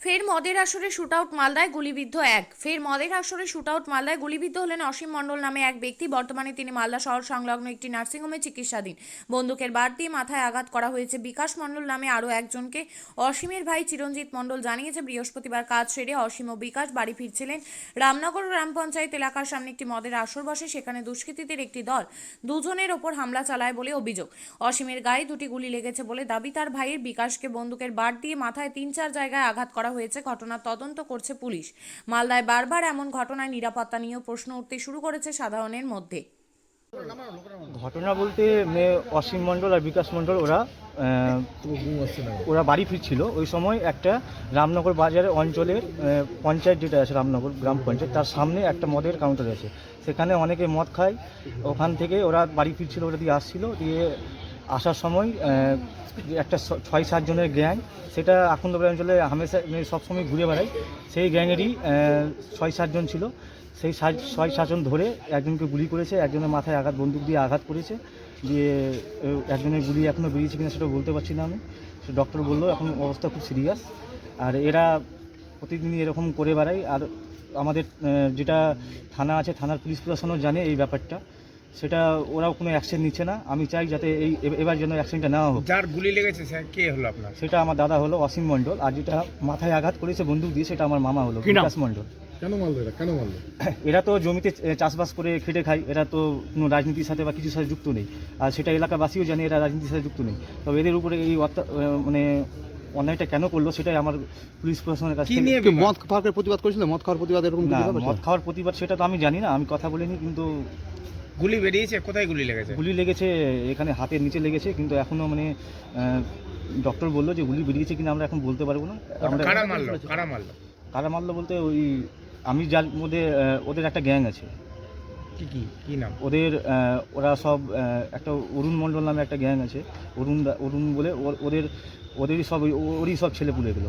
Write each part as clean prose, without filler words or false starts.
ফের মদের আসরে শুটআউট মালদায় গুলিবিদ্ধ এক। ফের মদের আসরে শুটআউট মালদায় গুলিবিদ্ধ হলেন অসীম মণ্ডল নামে এক ব্যক্তি। বর্তমানে তিনি মালদা শহর সংলগ্ন একটি নার্সিংহোমে চিকিৎসাধীন। বন্দুকের বার দিয়ে মাথায় আঘাত করা হয়েছে। বিকাশ মণ্ডল নামে আরও একজনকে। অসীমের ভাই চিরঞ্জিত মণ্ডল জানিয়েছে, বৃহস্পতিবার কাজ সেরে অসীম ও বিকাশ বাড়ি ফিরছিলেন। রামনগর গ্রাম পঞ্চায়েত এলাকার সামনে একটি মদের আসর বসে। সেখানে দুষ্কৃতীদের একটি দল দুজনের ওপর হামলা চালায় বলে অভিযোগ। অসীমের গায়ে দুটি গুলি লেগেছে বলে দাবি তার ভাইয়ের। বিকাশকে বন্দুকের বার দিয়ে মাথায় 3-4 জায়গায় আঘাত করা হয়েছে। ঘটনার তদন্ত করছে পুলিশ। মালদায় বারবার এমন ঘটনায় নিরাপত্তা নিয়েও প্রশ্ন উঠতে শুরু করেছে সাধারণের মধ্যে। ঘটনা বলতে অসীম মণ্ডল আর বিকাশ মণ্ডল ওরা বাড়ি ফিরছিল। ওই সময় একটা রামনগর বাজারের অঞ্চলের পঞ্চায়েত যেটা আছে, রামনগর গ্রাম পঞ্চায়েত, তার সামনে একটা মদের কাউন্টার আছে। সেখানে অনেকে মদ খায়। ওখান থেকে ওরা বাড়ি ফিরছিল, ওরা দিয়ে আসছিল। দিয়ে আসার সময় একটা 6-7 জনের গ্যাং, সেটা আখন্দপুর অঞ্চলে হামেশা সবসময় ঘুরে বেড়ায়। সেই গ্যাংয়েরই 6-7 জন ছিল। সেই 6-7 জন ধরে একজনকে গুলি করেছে, একজনের মাথায় বন্দুক দিয়ে আঘাত করেছে। দিয়ে একজনের গুলি এখনও বেরিয়েছে কিনা সেটা বলতে পারছি না আমি। সে ডক্টর বললো এখন অবস্থা খুব সিরিয়াস। আর এরা প্রতিদিনই এরকম করে বেড়ায়। আর আমাদের যেটা থানা আছে, থানার পুলিশ প্রশাসনও জানে এই ব্যাপারটা। সেটা ওরাও কোনো অ্যাকশন নিচ্ছে না। আমি চাই যাতে এবার যেন অ্যাকশনটা নেওয়া হোক। যার গুলি লেগেছে স্যার কে হলো আপনার? সেটা আমার দাদা হলো অসীম মণ্ডল। আর যেটা মাথায় আঘাত করেছে বন্দুক দিয়ে, সেটা আমার মামা হলো বিকাশ মণ্ডল। কেন মারলো কেন মারলো? এরা তো জমিতে চাষবাস করে খেটে খায়। এরা তো কোনো রাজনীতির সাথে বা কিছুর সাথে যুক্ত নেই। আর সেটা এলাকাবাসীও জানে এরা রাজনীতির সাথে যুক্ত নেই। তবে এদের উপরে এই মানে অন্যায়টা কেন করলো সেটাই আমার পুলিশ প্রশাসনের কাছে। মদ খাওয়ার প্রতিবাদ করেছিল? মদ খাওয়ার প্রতিবাদ এরকম না, মদ খাওয়ার প্রতিবাদ সেটা তো আমি জানি না, আমি কথা বলিনি। কিন্তু গুলি বেরিয়েছে, কোথায় গুলি লেগেছে? গুলি লেগেছে এখানে হাতের নিচে লেগেছে। কিন্তু এখনও মানে ডক্টর বললো যে গুলি বেরিয়েছে কিনা আমরা এখন বলতে পারবো না। কারা মারলো বলতে ওই আমি যার মধ্যে ওদের একটা গ্যাং আছে। কি নাম ওদের? ওরা সব একটা অরুণ মণ্ডল নামে একটা গ্যাং আছে। অরুণ বলে ওদেরই সব ওরই সব ছেলেপুলেগুলো।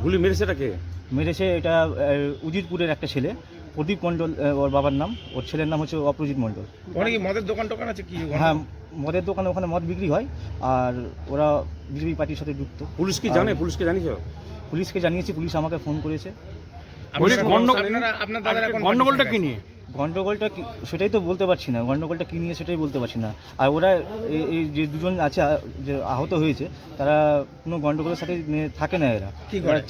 গুলি মেরেছে এটাকে? মেরেছে এটা উজিরপুরের একটা ছেলে, প্রদীপ মণ্ডল ওর বাবার নাম। ওর ছেলের নাম হচ্ছে অপরজিৎ মণ্ডল। ওখানে কি মদের দোকান আছে? কি? হ্যাঁ, মদের দোকানে ওখানে মদ বিক্রি হয়। আর ওরা বিজেপি পার্টির সাথে যুক্ত। পুলিশ কি জানে? পুলিশকে জানিয়েছো? পুলিশকে জানিয়েছি, পুলিশ আমাকে ফোন করেছে। আপনার দাদার এখন গন্ডগোলটা কি নিয়ে? গন্ডগোলটা সেটাই তো বলতে পারছি না। গন্ডগোলটা কী নিয়ে সেটাই বলতে পারছি না। আর ওরা এই যে দুজন আছে যে আহত হয়েছে, তারা কোনো গন্ডগোলের সাথে থাকে না। এরা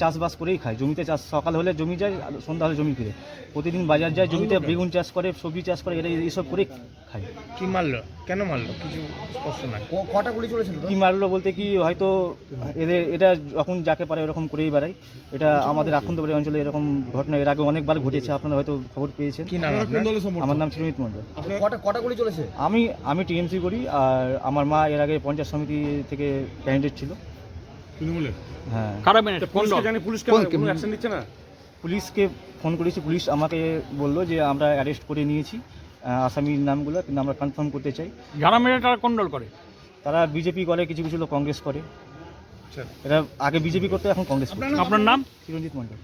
চাষবাস করেই খায়। জমিতে চাষ, সকাল হলে জমি যায়, সন্ধ্যা হলে জমি ফিরে। প্রতিদিন বাজার যায়, জমিতে বেগুন চাষ করে, সবজি চাষ করে। এরা এইসব করেই খায়। কি মারলো? কেন মারলো? কিছু স্পষ্ট নয়। কটা গুলি চলেছিল? কি মারলো বলতে কি, হয়তো এটা যখন যাকে পারে এরকম করেই বেড়ায়। এটা আমাদের আখন্দপুর অঞ্চলে এরকম ঘটনা এর আগে অনেকবার ঘটেছে, আপনারা হয়তো খবর পেয়েছেন। কি নাম? আমার নাম চিরঞ্জিত মণ্ডল। কটা গুলি চলেছে? আমি টিএমসি করি। আর আমার মা এর আগে পঞ্চায়েত সমিতি থেকে ক্যান্ডিডেট ছিল। হ্যাঁ। পুলিশকে ফোন করেছি। পুলিশ আমাকে বললো যে আমরা অ্যারেস্ট করে নিয়েছি আসামির নামগুলো, কিন্তু আমরা কনফার্ম করতে চাই। যারা মেরে তারা কোন দল করে? তারা বিজেপি করে, কিছু কিছু লোক কংগ্রেস করে। এরা আগে বিজেপি করতে, এখন কংগ্রেস করে। আপনার নাম? চিরঞ্জিত মণ্ডল।